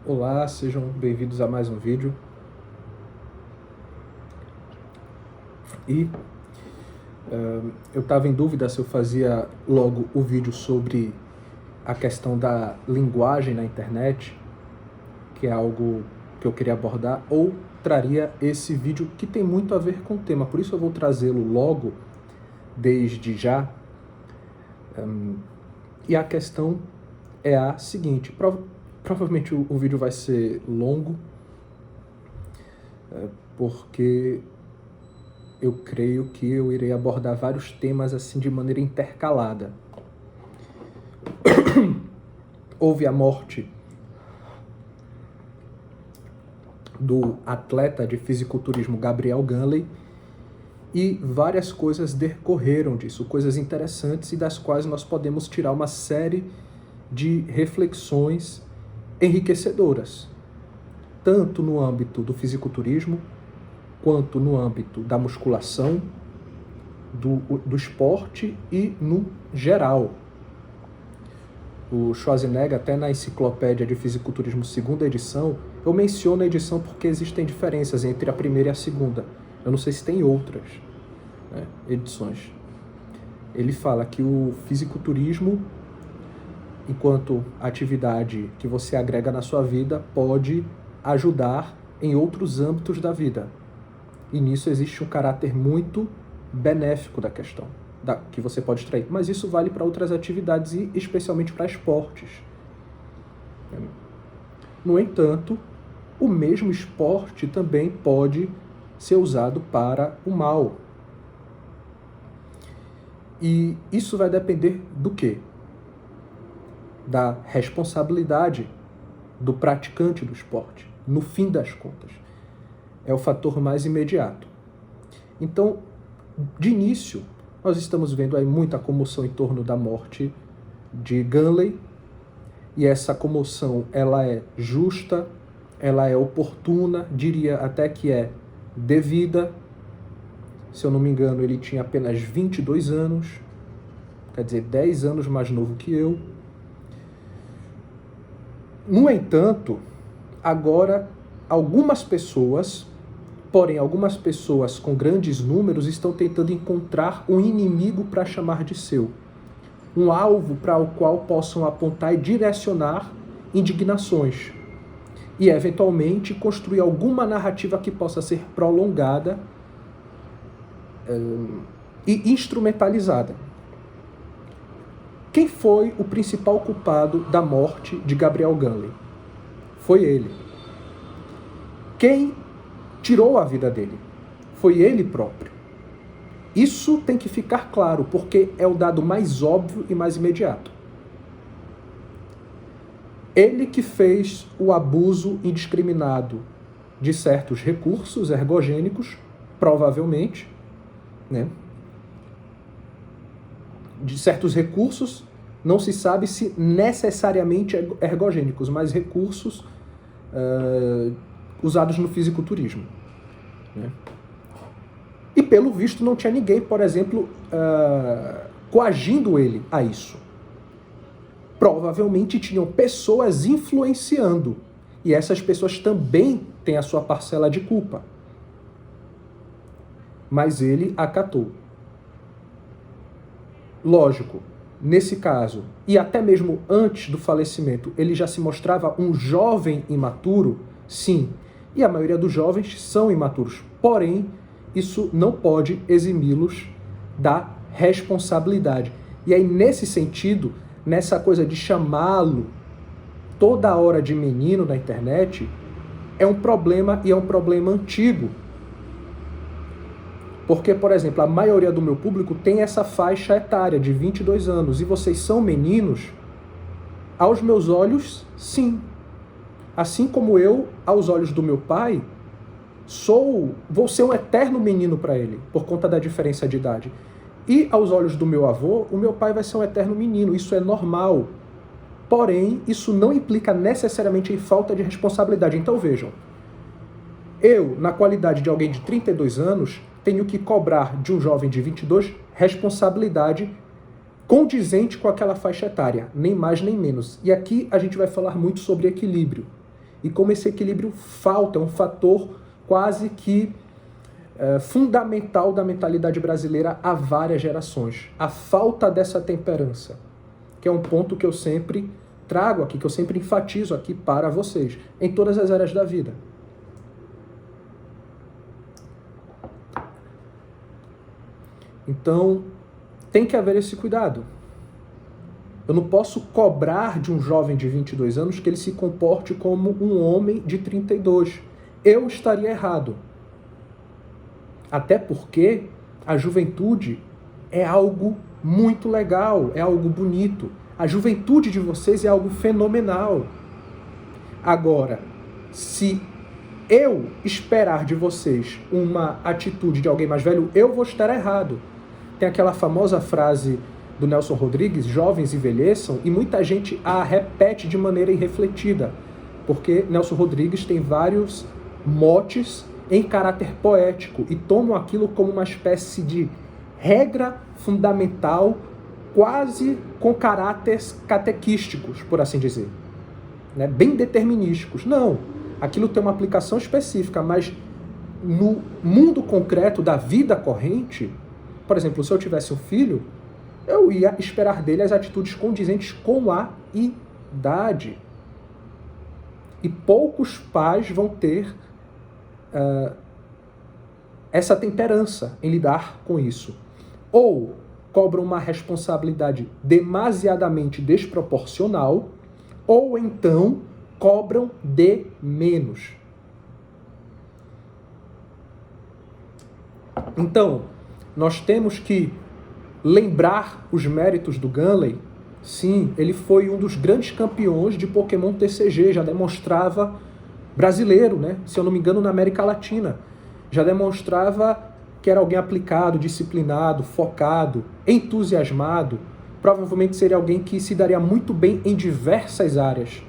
Olá, sejam bem-vindos a mais um vídeo. E eu estava em dúvida se eu fazia logo o vídeo sobre a questão da linguagem na internet, que é algo que eu queria abordar, ou traria esse vídeo que tem muito a ver com o tema. Por isso eu vou trazê-lo logo, desde já. E a questão é a seguinte: provavelmente o vídeo vai ser longo, porque eu creio que eu irei abordar vários temas assim de maneira intercalada. Houve a morte do atleta de fisiculturismo Gabriel Ganley e várias coisas decorreram disso, coisas interessantes e das quais nós podemos tirar uma série de reflexões enriquecedoras, tanto no âmbito do fisiculturismo, quanto no âmbito da musculação, do esporte e no geral. O Schwarzenegger, até na Enciclopédia de Fisiculturismo, segunda edição, eu menciono a edição porque existem diferenças entre a primeira e a segunda. Eu não sei se tem outras edições. Ele fala que o fisiculturismo, enquanto atividade que você agrega na sua vida, pode ajudar em outros âmbitos da vida. E nisso existe um caráter muito benéfico da questão, que você pode extrair. Mas isso vale para outras atividades e especialmente para esportes. No entanto, o mesmo esporte também pode ser usado para o mal. E isso vai depender do quê? Da responsabilidade do praticante do esporte, no fim das contas. É o fator mais imediato. Então, de início, nós estamos vendo aí muita comoção em torno da morte de Ganley, e essa comoção ela é justa, ela é oportuna, diria até que é devida. Se eu não me engano, ele tinha apenas 22 anos, quer dizer, 10 anos mais novo que eu. No entanto, agora algumas pessoas com grandes números estão tentando encontrar um inimigo para chamar de seu. Um alvo para o qual possam apontar e direcionar indignações. E, eventualmente, construir alguma narrativa que possa ser prolongada e instrumentalizada. Quem foi o principal culpado da morte de Gabriel Ganley? Foi ele. Quem tirou a vida dele? Foi ele próprio. Isso tem que ficar claro, porque é o dado mais óbvio e mais imediato. Ele que fez o abuso indiscriminado de certos recursos ergogênicos, provavelmente, de certos recursos, não se sabe se necessariamente ergogênicos, mas recursos usados no fisiculturismo. E, pelo visto, não tinha ninguém, por exemplo, coagindo ele a isso. Provavelmente tinham pessoas influenciando. E essas pessoas também têm a sua parcela de culpa. Mas ele acatou. Lógico, nesse caso, e até mesmo antes do falecimento, ele já se mostrava um jovem imaturo, sim. E a maioria dos jovens são imaturos. Porém, isso não pode eximi-los da responsabilidade. E aí, nesse sentido, nessa coisa de chamá-lo toda hora de menino na internet, é um problema, e é um problema antigo. Porque, por exemplo, a maioria do meu público tem essa faixa etária de 22 anos, e vocês são meninos? Aos meus olhos, sim. Assim como eu, aos olhos do meu pai, vou ser um eterno menino para ele, por conta da diferença de idade. E aos olhos do meu avô, o meu pai vai ser um eterno menino, isso é normal. Porém, isso não implica necessariamente em falta de responsabilidade. Então vejam, eu, na qualidade de alguém de 32 anos, tenho que cobrar de um jovem de 22 responsabilidade condizente com aquela faixa etária, nem mais nem menos. E aqui a gente vai falar muito sobre equilíbrio. e como esse equilíbrio falta, é um fator quase que fundamental da mentalidade brasileira há várias gerações. A falta dessa temperança, que é um ponto que eu sempre trago aqui, que eu sempre enfatizo aqui para vocês, em todas as áreas da vida. Então, tem que haver esse cuidado. Eu não posso cobrar de um jovem de 22 anos que ele se comporte como um homem de 32. Eu estaria errado. Até porque a juventude é algo muito legal, é algo bonito. A juventude de vocês é algo fenomenal. Agora, se eu esperar de vocês uma atitude de alguém mais velho, eu vou estar errado. Tem aquela famosa frase do Nelson Rodrigues, jovens envelheçam, e muita gente a repete de maneira irrefletida, porque Nelson Rodrigues tem vários motes em caráter poético e tomam aquilo como uma espécie de regra fundamental, quase com caráteres catequísticos, por assim dizer, né? Bem determinísticos. Não, aquilo tem uma aplicação específica, mas no mundo concreto da vida corrente, por exemplo, se eu tivesse um filho, eu ia esperar dele as atitudes condizentes com a idade. E poucos pais vão ter essa temperança em lidar com isso. Ou cobram uma responsabilidade demasiadamente desproporcional, ou então cobram de menos. Então, nós temos que lembrar os méritos do Gunley. Sim, ele foi um dos grandes campeões de Pokémon TCG, já demonstrava brasileiro, né? Se eu não me engano, na América Latina. Já demonstrava que era alguém aplicado, disciplinado, focado, entusiasmado. Provavelmente seria alguém que se daria muito bem em diversas áreas,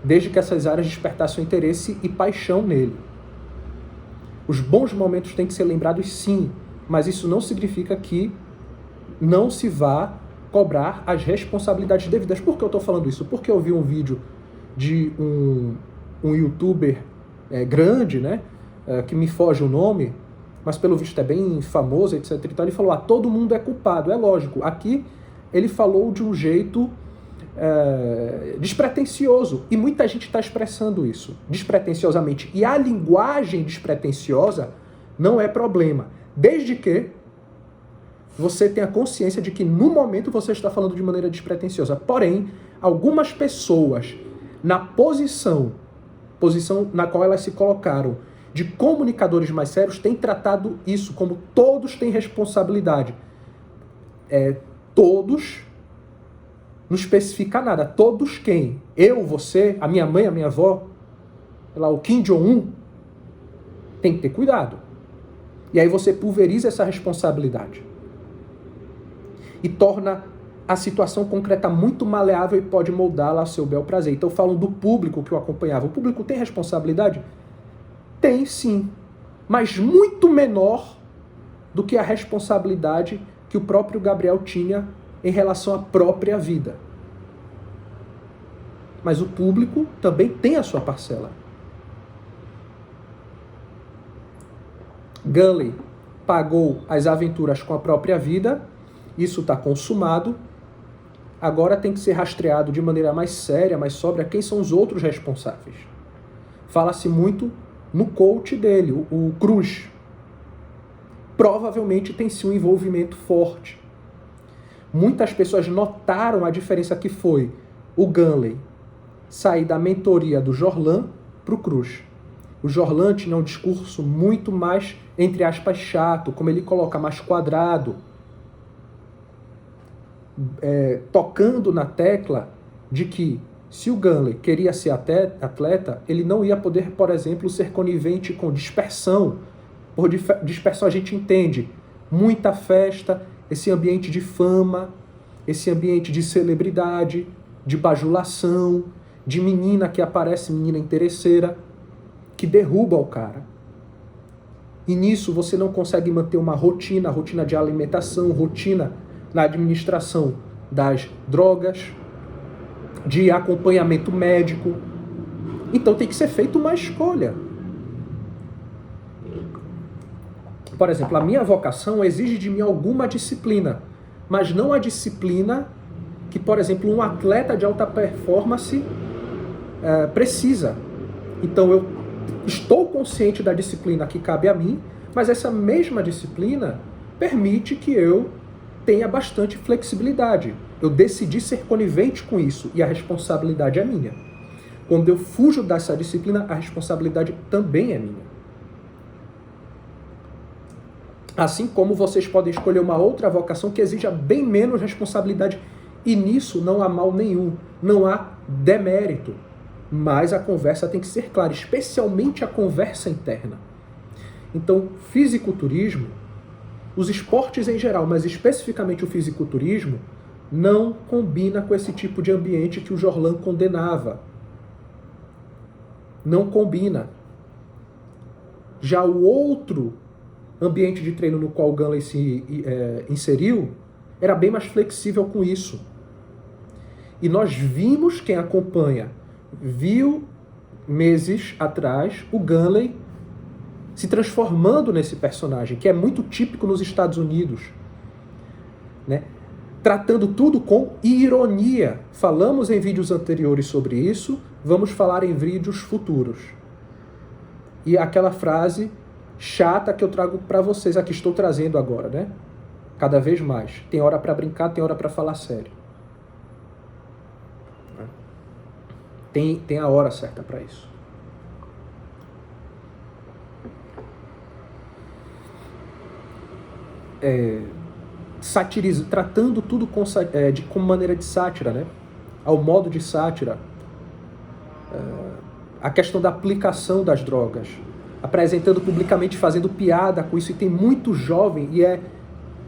desde que essas áreas despertassem interesse e paixão nele. Os bons momentos têm que ser lembrados, sim, mas isso não significa que não se vá cobrar as responsabilidades devidas. Por que eu estou falando isso? Porque eu vi um vídeo de um youtuber grande, né, que me foge o nome, mas pelo visto é bem famoso, etc. Então ele falou, todo mundo é culpado. É lógico, aqui ele falou de um jeito despretensioso, e muita gente está expressando isso despretensiosamente, e a linguagem despretensiosa não é problema, desde que você tenha consciência de que no momento você está falando de maneira despretensiosa. Porém, algumas pessoas na posição na qual elas se colocaram de comunicadores mais sérios têm tratado isso como todos têm responsabilidade. Todos não especifica nada. Todos quem? Eu, você, a minha mãe, a minha avó, o Kim Jong-un, tem que ter cuidado. E aí você pulveriza essa responsabilidade e torna a situação concreta muito maleável e pode moldá-la a seu bel prazer. Então eu falo do público que eu acompanhava. O público tem responsabilidade? Tem sim, mas muito menor do que a responsabilidade que o próprio Gabriel tinha em relação à própria vida. Mas o público também tem a sua parcela. Gunley pagou as aventuras com a própria vida, isso está consumado, agora tem que ser rastreado de maneira mais séria, mais sóbria, quem são os outros responsáveis. Fala-se muito no coach dele, o Cruz. Provavelmente tem sim um envolvimento forte. Muitas pessoas notaram a diferença que foi o Gunley sair da mentoria do Jorlan para o Cruz. O Jorlan tinha um discurso muito mais, entre aspas, chato, como ele coloca, mais quadrado, tocando na tecla de que se o Gunley queria ser atleta, ele não ia poder, por exemplo, ser conivente com dispersão. Por dispersão a gente entende muita festa, esse ambiente de fama, esse ambiente de celebridade, de bajulação, de menina que aparece, menina interesseira, que derruba o cara. E nisso você não consegue manter uma rotina de alimentação, rotina na administração das drogas, de acompanhamento médico, Então tem que ser feita uma escolha. Por exemplo, a minha vocação exige de mim alguma disciplina, mas não a disciplina que, por exemplo, um atleta de alta performance precisa. Então eu estou consciente da disciplina que cabe a mim, mas essa mesma disciplina permite que eu tenha bastante flexibilidade. Eu decidi ser conivente com isso e a responsabilidade é minha. Quando eu fujo dessa disciplina, a responsabilidade também é minha. Assim como vocês podem escolher uma outra vocação que exija bem menos responsabilidade. E nisso não há mal nenhum, não há demérito. Mas a conversa tem que ser clara, especialmente a conversa interna. Então, fisiculturismo, os esportes em geral, mas especificamente o fisiculturismo, não combina com esse tipo de ambiente que o Jorlan condenava. Não combina. Já o outro ambiente de treino no qual o Gunley se inseriu era bem mais flexível com isso. E nós vimos, quem acompanha, viu meses atrás o Gunley se transformando nesse personagem, que é muito típico nos Estados Unidos, né? Tratando tudo com ironia. Falamos em vídeos anteriores sobre isso, vamos falar em vídeos futuros. E aquela frase chata que eu trago para vocês aqui, estou trazendo agora, né? Cada vez mais. Tem hora para brincar, tem hora para falar sério. Tem a hora certa para isso. Tratando tudo com maneira de sátira, né? Ao modo de sátira. A questão da aplicação das drogas. Apresentando publicamente, fazendo piada com isso. E tem muito jovem,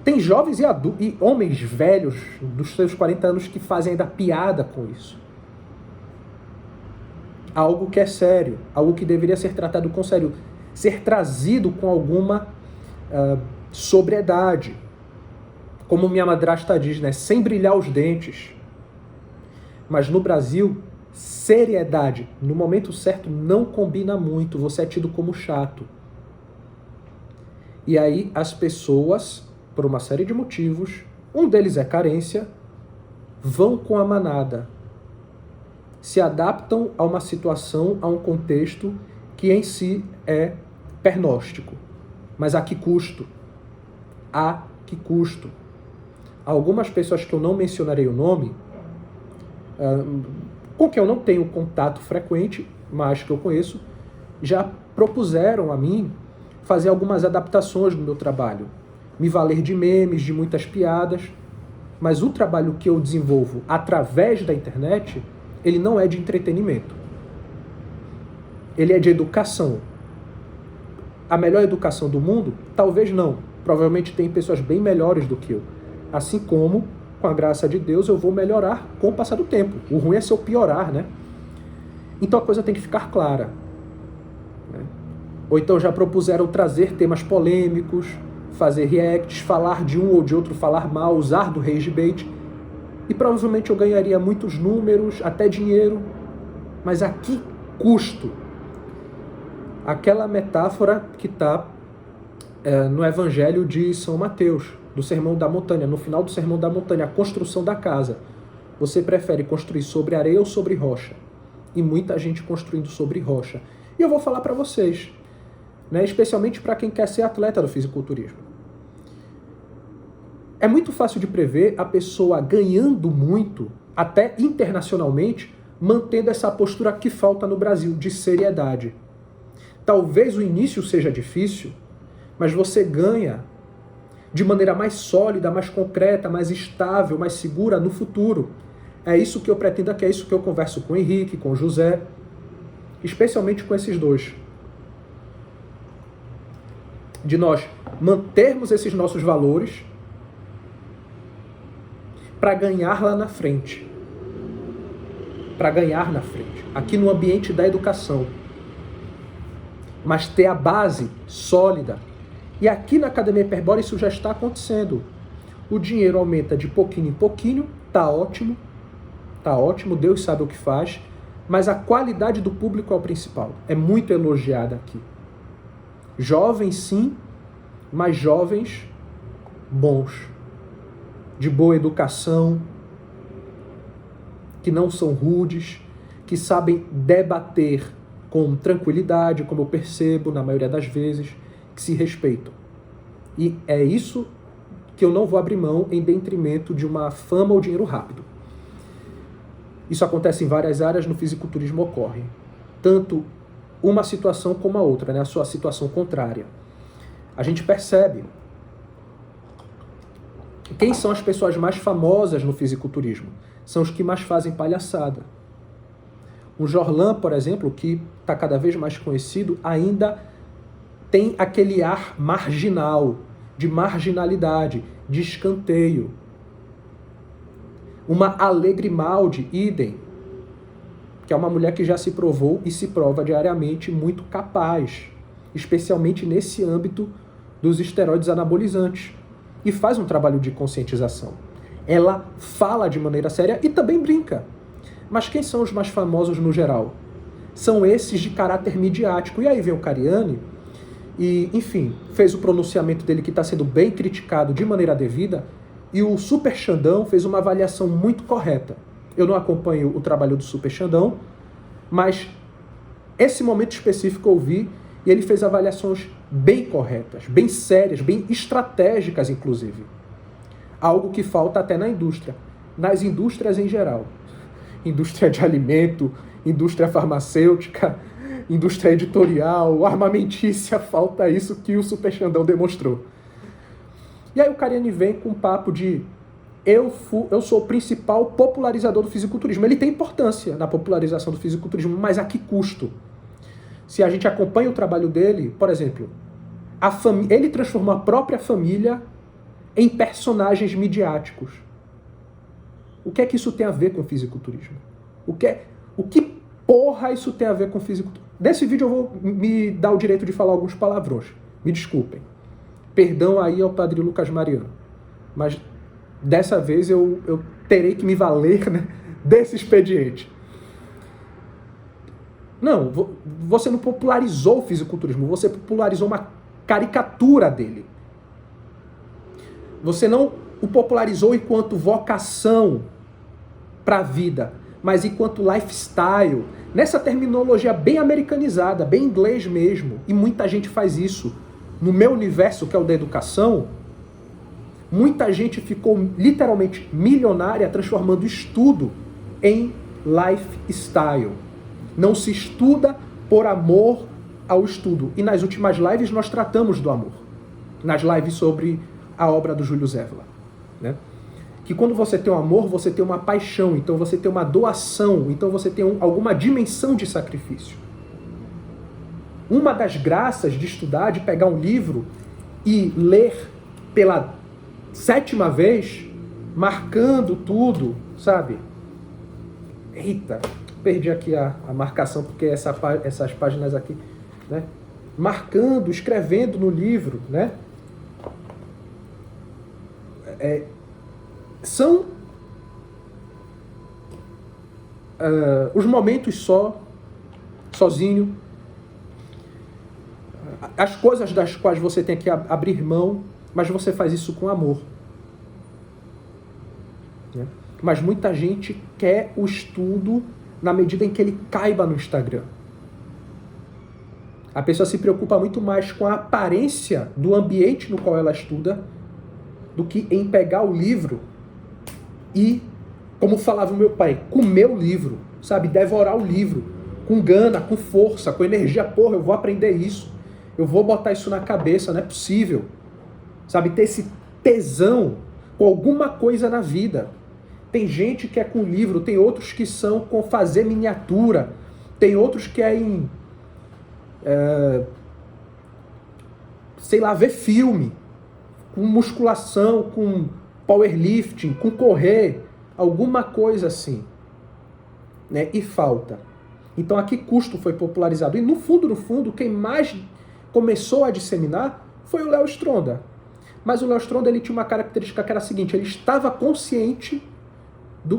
tem jovens e homens velhos dos seus 40 anos que fazem ainda piada com isso. Algo que é sério, algo que deveria ser tratado com sério, ser trazido com alguma sobriedade. Como minha madrasta diz, né? Sem brilhar os dentes. Mas no Brasil, seriedade, no momento certo, não combina muito. Você é tido como chato. E aí as pessoas, por uma série de motivos, um deles é carência, vão com a manada. Se adaptam a uma situação, a um contexto que em si é pernóstico. Mas a que custo? A que custo? Algumas pessoas que eu não mencionarei o nome, com quem eu não tenho contato frequente, mas que eu conheço, já propuseram a mim fazer algumas adaptações no meu trabalho. Me valer de memes, de muitas piadas, mas o trabalho que eu desenvolvo através da internet, ele não é de entretenimento. Ele é de educação. A melhor educação do mundo? Talvez não. Provavelmente tem pessoas bem melhores do que eu. Assim como, com a graça de Deus, eu vou melhorar com o passar do tempo. O ruim é se eu piorar, né? Então a coisa tem que ficar clara. Né? Ou então já propuseram trazer temas polêmicos, fazer reacts, falar de um ou de outro, falar mal, usar do rage bait. E provavelmente eu ganharia muitos números, até dinheiro. Mas a que custo? Aquela metáfora que está no Evangelho de São Mateus, do Sermão da Montanha, no final do Sermão da Montanha, a construção da casa. Você prefere construir sobre areia ou sobre rocha? E muita gente construindo sobre rocha. E eu vou falar para vocês, né, especialmente para quem quer ser atleta do fisiculturismo. É muito fácil de prever a pessoa ganhando muito, até internacionalmente, mantendo essa postura que falta no Brasil, de seriedade. Talvez o início seja difícil, mas você ganha de maneira mais sólida, mais concreta, mais estável, mais segura no futuro. É isso que eu pretendo aqui, é isso que eu converso com o Henrique, com o José, especialmente com esses dois. De nós mantermos esses nossos valores para ganhar lá na frente. Para ganhar na frente. Aqui no ambiente da educação. Mas ter a base sólida. E aqui na Academia Hyperbora isso já está acontecendo. O dinheiro aumenta de pouquinho em pouquinho, tá ótimo, Deus sabe o que faz, mas a qualidade do público é o principal. É muito elogiada aqui. Jovens, sim, mas jovens bons, de boa educação, que não são rudes, que sabem debater com tranquilidade, como eu percebo na maioria das vezes, que se respeitam. E é isso que eu não vou abrir mão em detrimento de uma fama ou dinheiro rápido. Isso acontece em várias áreas, no fisiculturismo ocorre. Tanto uma situação como a outra, né? A sua situação contrária. A gente percebe quem são as pessoas mais famosas no fisiculturismo. São os que mais fazem palhaçada. O Jorlan, por exemplo, que está cada vez mais conhecido, ainda tem aquele ar marginal, de marginalidade, de escanteio. Uma Alegre Maldi, idem, que é uma mulher que já se provou e se prova diariamente muito capaz, especialmente nesse âmbito dos esteroides anabolizantes, e faz um trabalho de conscientização. Ela fala de maneira séria e também brinca. Mas quem são os mais famosos no geral? São esses de caráter midiático. E aí vem o Cariani e, enfim, fez o pronunciamento dele que está sendo bem criticado de maneira devida, e o Super Xandão fez uma avaliação muito correta. Eu não acompanho o trabalho do Super Xandão, mas esse momento específico eu vi e ele fez avaliações bem corretas, bem sérias, bem estratégicas, inclusive. Algo que falta até na indústria, nas indústrias em geral. Indústria de alimento, indústria farmacêutica, indústria editorial, armamentícia, falta isso que o Super Xandão demonstrou. E aí o Cariani vem com um papo de eu sou o principal popularizador do fisiculturismo. Ele tem importância na popularização do fisiculturismo, mas a que custo? Se a gente acompanha o trabalho dele, por exemplo, ele transformou a própria família em personagens midiáticos. O que é que isso tem a ver com fisiculturismo? O que porra isso tem a ver com fisiculturismo? Nesse vídeo eu vou me dar o direito de falar alguns palavrões. Me desculpem. Perdão aí ao padre Lucas Mariano. Mas dessa vez eu terei que me valer, né, desse expediente. Não, você não popularizou o fisiculturismo, você popularizou uma caricatura dele. Você não o popularizou enquanto vocação para a vida, mas enquanto lifestyle, nessa terminologia bem americanizada, bem inglês mesmo, e muita gente faz isso. No meu universo, que é o da educação, muita gente ficou literalmente milionária transformando estudo em lifestyle. Não se estuda por amor ao estudo. E nas últimas lives nós tratamos do amor. Nas lives sobre a obra do Júlio Zévola, né? Que quando você tem um amor, você tem uma paixão, então você tem uma doação, então você tem alguma dimensão de sacrifício. Uma das graças de estudar, de pegar um livro e ler pela 7ª vez, marcando tudo, sabe? Eita, perdi aqui a marcação, porque essas páginas aqui, né? Marcando, escrevendo no livro, né? São os momentos sozinho, as coisas das quais você tem que abrir mão, mas você faz isso com amor. Né? Mas muita gente quer o estudo na medida em que ele caiba no Instagram. A pessoa se preocupa muito mais com a aparência do ambiente no qual ela estuda do que em pegar o livro e, como falava o meu pai, comer o livro, sabe? Devorar o livro com gana, com força, com energia. Porra, eu vou aprender isso. Eu vou botar isso na cabeça, não é possível. Sabe, ter esse tesão com alguma coisa na vida. Tem gente que é com livro, tem outros que são com fazer miniatura, tem outros que é em, sei lá, ver filme, com musculação, com powerlifting, com correr, alguma coisa assim. Né? E falta. Então a que custo foi popularizado? E no fundo, quem mais começou a disseminar foi o Léo Stronda. Mas o Léo Stronda, ele tinha uma característica que era a seguinte: ele estava consciente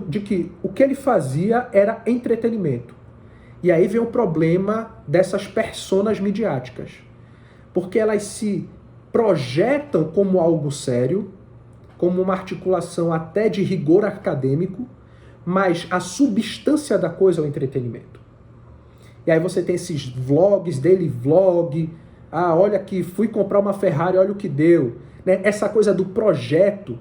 de que o que ele fazia era entretenimento. E aí vem o problema dessas personas midiáticas. Porque elas se projetam como algo sério, como uma articulação até de rigor acadêmico, mas a substância da coisa é o entretenimento. E aí você tem esses vlogs, daily vlog, olha que fui comprar uma Ferrari, olha o que deu. Né? Essa coisa do projeto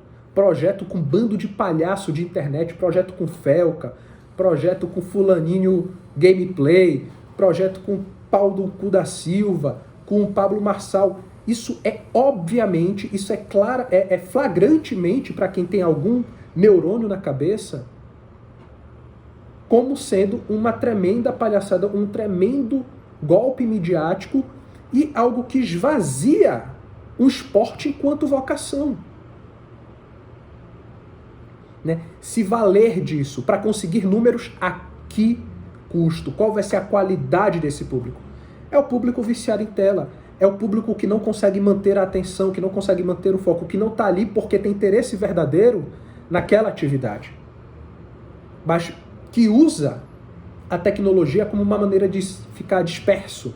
com bando de palhaço de internet, projeto com Felca, projeto com fulaninho gameplay, projeto com Paulo do Cu da Silva, com o Pablo Marçal. Isso é obviamente, isso é claro, é flagrantemente para quem tem algum neurônio na cabeça, como sendo uma tremenda palhaçada, um tremendo golpe midiático e algo que esvazia o esporte enquanto vocação. Né? Se valer disso para conseguir números a que custo? Qual vai ser a qualidade desse público? É o público viciado em tela. É o público que não consegue manter a atenção, que não consegue manter o foco, que não está ali porque tem interesse verdadeiro naquela atividade. Mas que usa a tecnologia como uma maneira de ficar disperso,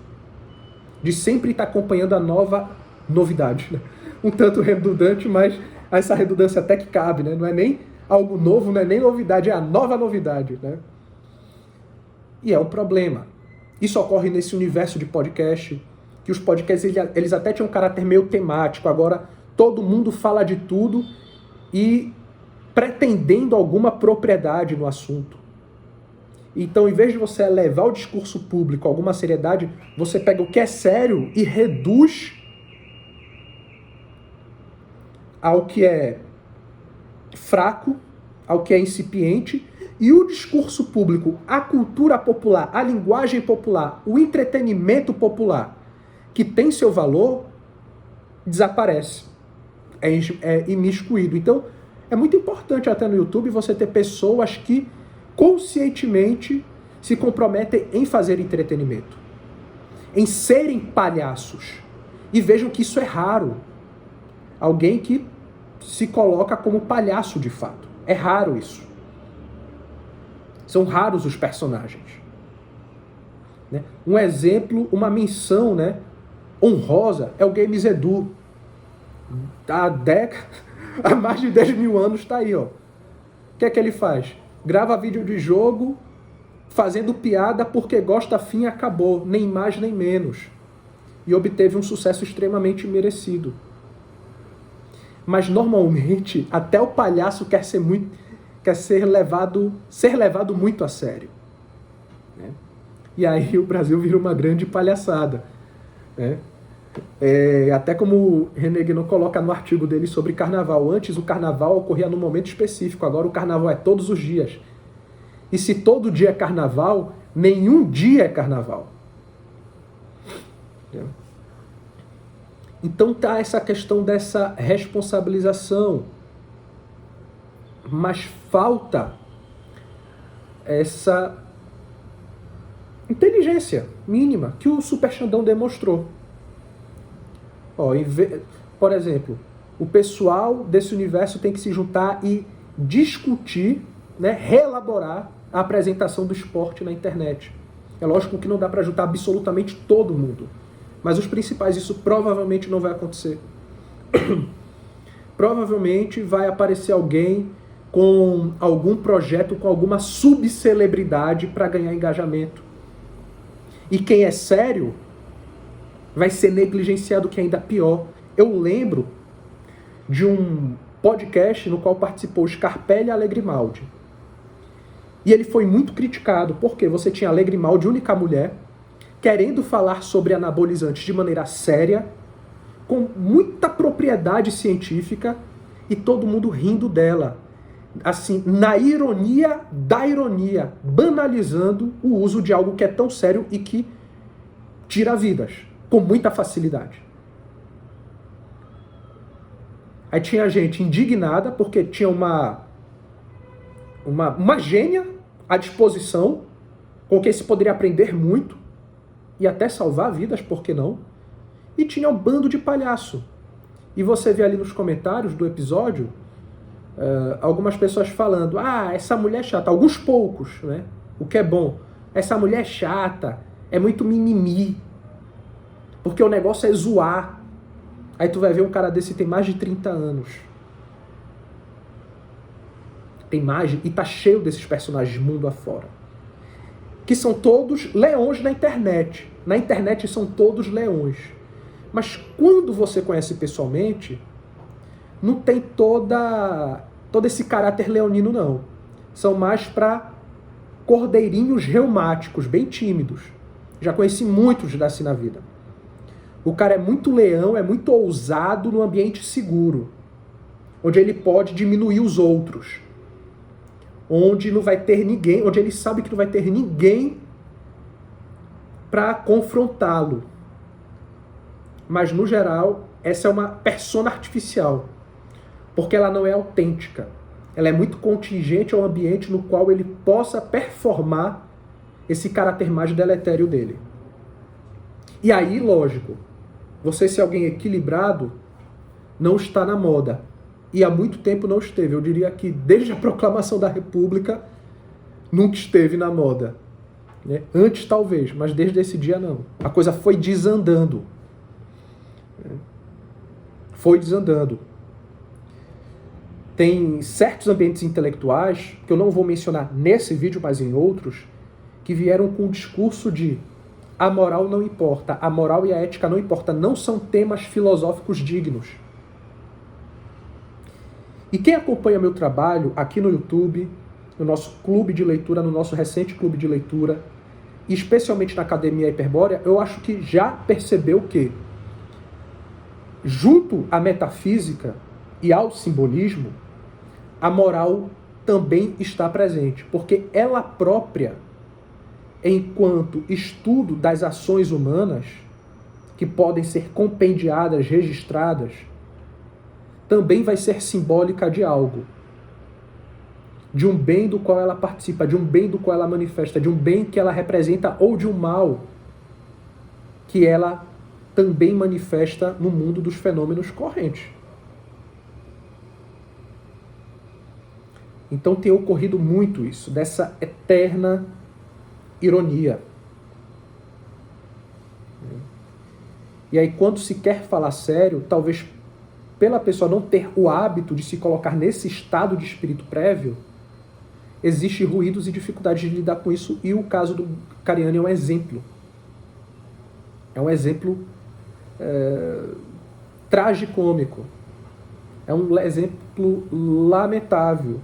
de sempre estar acompanhando a nova novidade. Né? Um tanto redundante, mas essa redundância até que cabe, né? Não é nem algo novo, não é nem novidade, é a nova novidade. Né? E é um problema. Isso ocorre nesse universo de podcast, que os podcasts eles até tinham um caráter meio temático, agora todo mundo fala de tudo e pretendendo alguma propriedade no assunto. Então, em vez de você elevar o discurso público a alguma seriedade, você pega o que é sério e reduz ao que é fraco, ao que é incipiente, e o discurso público, a cultura popular, a linguagem popular, o entretenimento popular, que tem seu valor, desaparece. É imiscuído. Então, é muito importante até no YouTube você ter pessoas que conscientemente se comprometem em fazer entretenimento, em serem palhaços. E vejam que isso é raro. Alguém que se coloca como palhaço de fato. É raro isso. São raros os personagens. Né? Um exemplo, uma menção, né, honrosa é o Games Edu. Há mais de 10 mil anos está aí. Ó. O que é que ele faz? Grava vídeo de jogo fazendo piada porque gosta, fim, acabou. Nem mais nem menos. E obteve um sucesso extremamente merecido. Mas normalmente até o palhaço quer ser levado muito a sério. Né? E aí o Brasil vira uma grande palhaçada. Né? Até como o René Guénon coloca no artigo dele sobre carnaval. Antes o carnaval ocorria num momento específico, agora o carnaval é todos os dias. E se todo dia é carnaval, nenhum dia é carnaval. Então tá essa questão dessa responsabilização. Mas falta essa inteligência mínima que o Super Xandão demonstrou. Por exemplo, o pessoal desse universo tem que se juntar e discutir, né, reelaborar a apresentação do esporte na internet. É lógico que não dá para juntar absolutamente todo mundo, mas os principais, isso provavelmente não vai acontecer. Provavelmente vai aparecer alguém com algum projeto, com alguma subcelebridade para ganhar engajamento. E quem é sério vai ser negligenciado, que é ainda pior. Eu lembro de um podcast no qual participou Scarpelli e Alegrimaldi. E ele foi muito criticado, porque você tinha Alegrimaldi, única mulher, querendo falar sobre anabolizantes de maneira séria, com muita propriedade científica, e todo mundo rindo dela. Assim, na ironia da ironia, banalizando o uso de algo que é tão sério e que tira vidas, com muita facilidade. Aí tinha gente indignada porque tinha uma gênia à disposição, com quem se poderia aprender muito e até salvar vidas, por que não? E tinha um bando de palhaço. E você vê ali nos comentários do episódio algumas pessoas falando: essa mulher é chata, alguns poucos, né? O que é bom. essa mulher é chata, é muito mimimi, porque o negócio é zoar. Aí tu vai ver um cara desse tem mais de 30 anos. Tem mais, e tá cheio desses personagens mundo afora. Que são todos leões na internet. Na internet são todos leões. Mas quando você conhece pessoalmente, não tem todo esse caráter leonino, não. São mais para cordeirinhos reumáticos, bem tímidos. Já conheci muitos assim na vida. O cara é muito leão, é muito ousado no ambiente seguro, onde ele pode diminuir os outros, onde não vai ter ninguém, onde ele sabe que não vai ter ninguém para confrontá-lo. Mas, no geral, essa é uma persona artificial, porque ela não é autêntica. Ela é muito contingente ao ambiente no qual ele possa performar esse caráter mais deletério dele. E aí, lógico, você ser alguém equilibrado não está na moda. E há muito tempo não esteve. Eu diria que desde a proclamação da República nunca esteve na moda. Né? Antes talvez, mas desde esse dia não. A coisa foi desandando. Foi desandando. Tem certos ambientes intelectuais, que eu não vou mencionar nesse vídeo, mas em outros, que vieram com o discurso de a moral não importa, a moral e a ética não importa, não são temas filosóficos dignos. E quem acompanha meu trabalho aqui no YouTube, no nosso clube de leitura, no nosso recente clube de leitura, e especialmente na Academia Hiperbórea, eu acho que já percebeu que, junto à metafísica e ao simbolismo, a moral também está presente, porque ela própria, enquanto estudo das ações humanas, que podem ser compendiadas, registradas, também vai ser simbólica de algo. De um bem do qual ela participa, de um bem do qual ela manifesta, de um bem que ela representa ou de um mal que ela também manifesta no mundo dos fenômenos correntes. Então tem ocorrido muito isso, dessa eterna ironia. E aí, quando se quer falar sério, talvez pela pessoa não ter o hábito de se colocar nesse estado de espírito prévio, existem ruídos e dificuldades de lidar com isso, e o caso do Cariani é um exemplo. É um exemplo tragicômico. É um exemplo lamentável.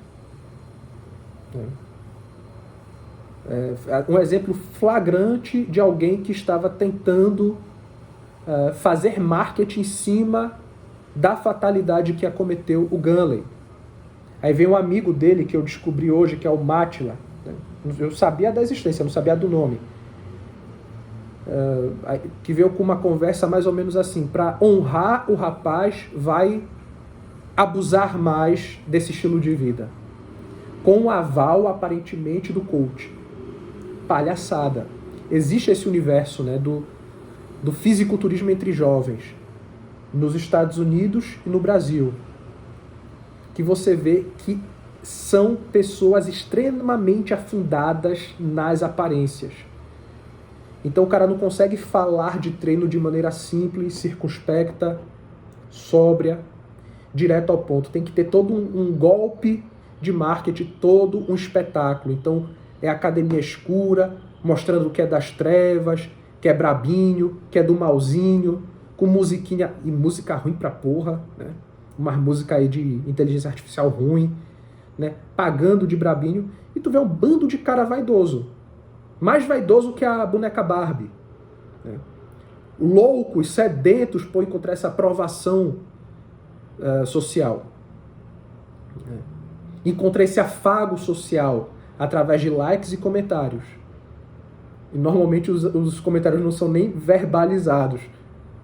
Um exemplo flagrante de alguém que estava tentando fazer marketing em cima da fatalidade que acometeu o Gunley. Aí vem um amigo dele que eu descobri hoje, que é o Mátila. Eu sabia da existência, não sabia do nome. Que veio com uma conversa mais ou menos assim: para honrar o rapaz, vai abusar mais desse estilo de vida, com o aval aparentemente do coach. Palhaçada. Existe esse universo, né, do fisiculturismo entre jovens, nos Estados Unidos e no Brasil, que você vê que são pessoas extremamente afundadas nas aparências. Então o cara não consegue falar de treino de maneira simples, circunspecta, sóbria, direto ao ponto. Tem que ter todo um golpe de marketing, todo um espetáculo. Então é academia escura, mostrando o que é das trevas, que é brabinho, que é do malzinho, com musiquinha, e música ruim pra porra, né? Uma música aí de inteligência artificial ruim, né? Pagando de brabinho, e tu vê um bando de cara vaidoso, mais vaidoso que a boneca Barbie, né? Loucos, sedentos por encontrar essa aprovação social, né? Encontrar esse afago social através de likes e comentários. E normalmente os comentários não são nem verbalizados,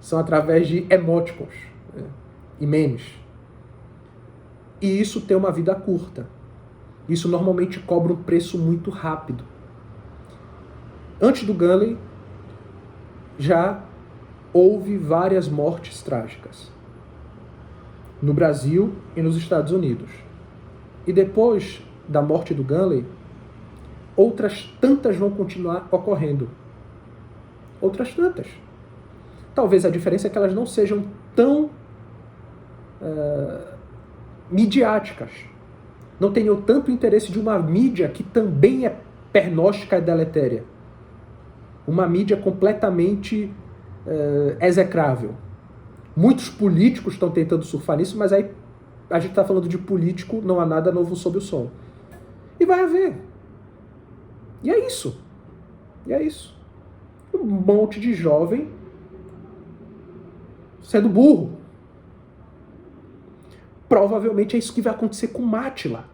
são através de emoticons, né, e memes. E isso tem uma vida curta. Isso normalmente cobra um preço muito rápido. Antes do Gunley, já houve várias mortes trágicas, no Brasil e nos Estados Unidos. E depois da morte do Gunley, outras tantas vão continuar ocorrendo. Outras tantas. Talvez a diferença é que elas não sejam tão midiáticas. Não tenham tanto interesse de uma mídia que também é pernóstica e deletéria. Uma mídia completamente execrável. Muitos políticos estão tentando surfar nisso, mas aí a gente está falando de político, não há nada novo sob o sol. E vai haver. E é isso. E é isso. Um monte de jovem sendo burro. Provavelmente é isso que vai acontecer com Mátila.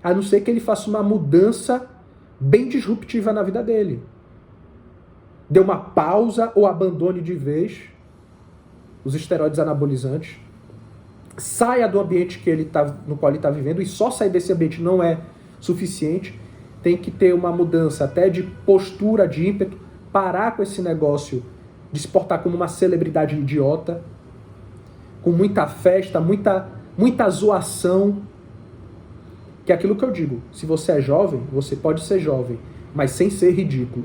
A não ser que ele faça uma mudança bem disruptiva na vida dele. Dê uma pausa ou abandone de vez os esteroides anabolizantes. Saia do ambiente no qual ele está vivendo, e só sair desse ambiente não é suficiente. Tem que ter uma mudança até de postura, de ímpeto, parar com esse negócio de se portar como uma celebridade idiota, com muita festa, muita zoação, que é aquilo que eu digo, se você é jovem, você pode ser jovem, mas sem ser ridículo.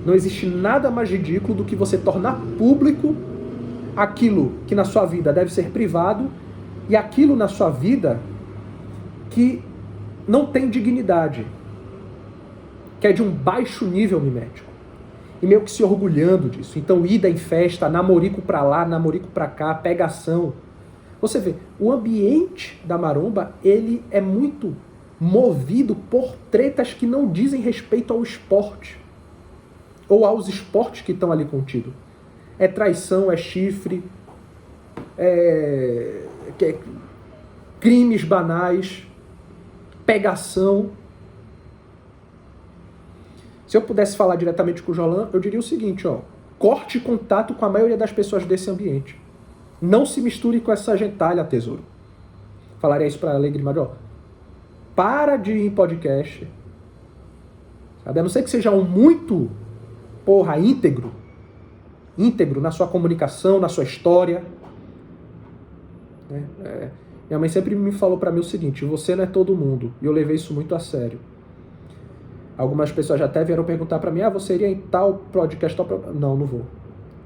Não existe nada mais ridículo do que você tornar público aquilo que na sua vida deve ser privado e aquilo na sua vida que não tem dignidade, que é de um baixo nível mimético. E meio que se orgulhando disso. Então, ida em festa, namorico pra lá, namorico pra cá, pegação. Você vê, o ambiente da maromba, ele é muito movido por tretas que não dizem respeito ao esporte. Ou aos esportes que estão ali contidos. É traição, é chifre, crimes banais, pegação. Se eu pudesse falar diretamente com o Jolan, eu diria o seguinte, corte contato com a maioria das pessoas desse ambiente. Não se misture com essa gentalha, tesouro. Falaria isso para Alegre Major. Para de ir em podcast. Sabe? A não ser que seja um muito, íntegro na sua comunicação, na sua história. Minha mãe sempre me falou para mim o seguinte, você não é todo mundo. E eu levei isso muito a sério. Algumas pessoas já até vieram perguntar para mim, você iria em tal podcast? Não vou.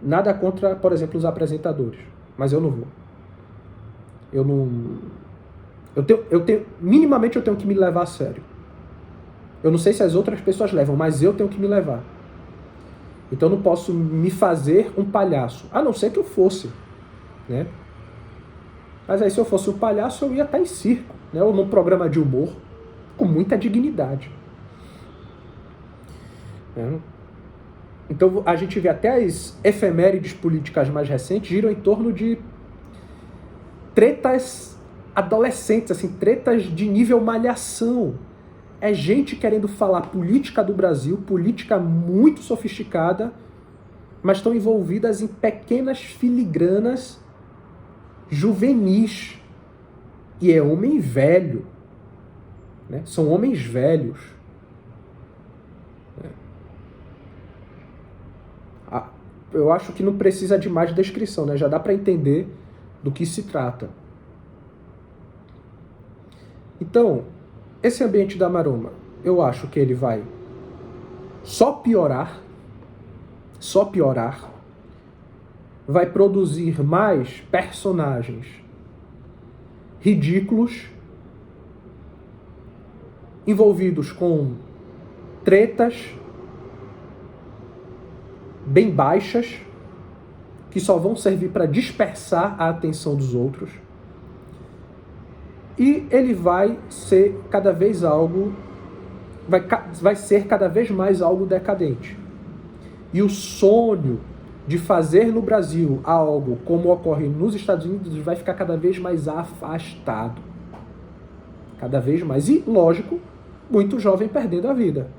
Nada contra, por exemplo, os apresentadores. Mas eu não vou. Minimamente eu tenho que me levar a sério. Eu não sei se as outras pessoas levam, mas eu tenho que me levar. Então eu não posso me fazer um palhaço. A não ser que eu fosse. Né? Mas aí se eu fosse um palhaço, eu ia estar em circo. Né? Ou num programa de humor. Com muita dignidade. Então a gente vê até as efemérides políticas mais recentes giram em torno de tretas adolescentes, assim, tretas de nível malhação. É gente querendo falar política do Brasil, política muito sofisticada, mas estão envolvidas em pequenas filigranas juvenis. E é homem velho. Né? São homens velhos. Eu acho que não precisa de mais descrição, né? Já dá para entender do que se trata. Então, esse ambiente da maromba, eu acho que ele vai só piorar, vai produzir mais personagens ridículos, envolvidos com tretas bem baixas, que só vão servir para dispersar a atenção dos outros. E ele vai ser cada vez mais algo decadente. E o sonho de fazer no Brasil algo como ocorre nos Estados Unidos vai ficar cada vez mais afastado. Cada vez mais. E, lógico, muito jovem perdendo a vida.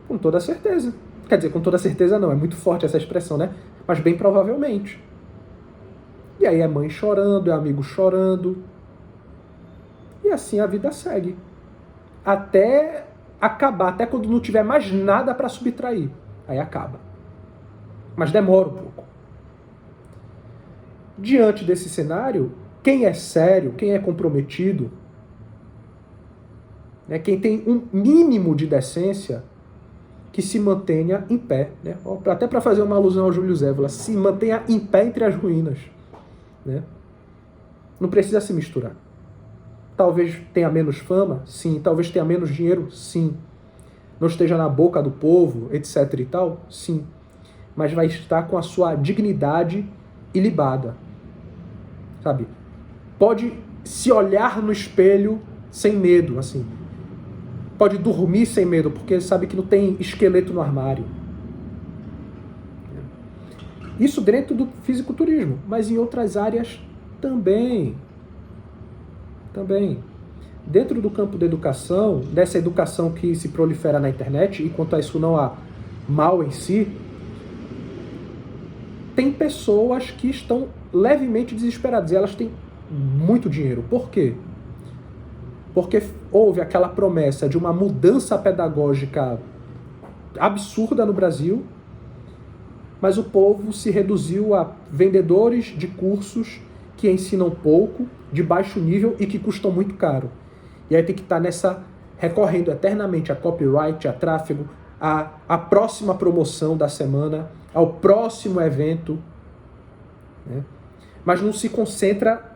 Com toda certeza. Quer dizer, com toda certeza não, é muito forte essa expressão, né? Mas bem provavelmente. E aí é mãe chorando, é amigo chorando. E assim a vida segue. Até acabar, até quando não tiver mais nada para subtrair. Aí acaba. Mas demora um pouco. Diante desse cenário, quem é sério, quem é comprometido, né? Quem tem um mínimo de decência, que se mantenha em pé, né? Até para fazer uma alusão ao Júlio Zévola, se mantenha em pé entre as ruínas, né? Não precisa se misturar. Talvez tenha menos fama, sim. Talvez tenha menos dinheiro, sim. Não esteja na boca do povo, etc e tal, sim. Mas vai estar com a sua dignidade ilibada, sabe? Pode se olhar no espelho sem medo, assim. Pode dormir sem medo, porque sabe que não tem esqueleto no armário. Isso dentro do fisiculturismo, mas em outras áreas também. Também. Dentro do campo da educação, dessa educação que se prolifera na internet, e quanto a isso não há mal em si, tem pessoas que estão levemente desesperadas, e elas têm muito dinheiro. Por quê? Porque houve aquela promessa de uma mudança pedagógica absurda no Brasil, mas o povo se reduziu a vendedores de cursos que ensinam pouco, de baixo nível e que custam muito caro. E aí tem que estar recorrendo eternamente a copyright, a tráfego, a próxima promoção da semana, ao próximo evento, né? Mas não se concentra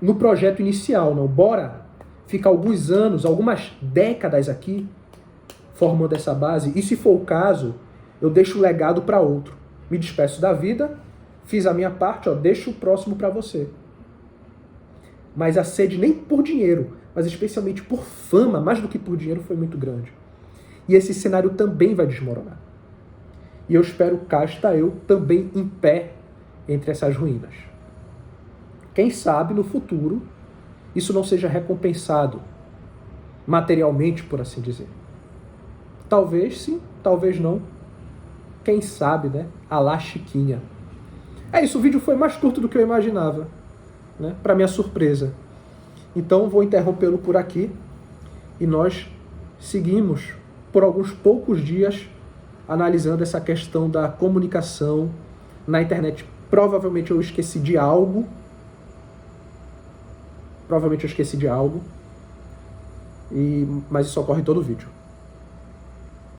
no projeto inicial, não. Bora ficar alguns anos, algumas décadas aqui, formando essa base, e se for o caso, eu deixo o legado para outro. Me despeço da vida, fiz a minha parte, deixo o próximo para você. Mas a sede nem por dinheiro, mas especialmente por fama, mais do que por dinheiro, foi muito grande. E esse cenário também vai desmoronar. E eu espero cá estar eu também em pé entre essas ruínas. Quem sabe no futuro isso não seja recompensado materialmente, por assim dizer. Talvez sim, talvez não. Quem sabe, né? Alá Chiquinha. É isso, o vídeo foi mais curto do que eu imaginava, né? Para minha surpresa. Então vou interrompê-lo por aqui e nós seguimos por alguns poucos dias analisando essa questão da comunicação na internet. Provavelmente eu esqueci de algo. Mas isso ocorre em todo o vídeo.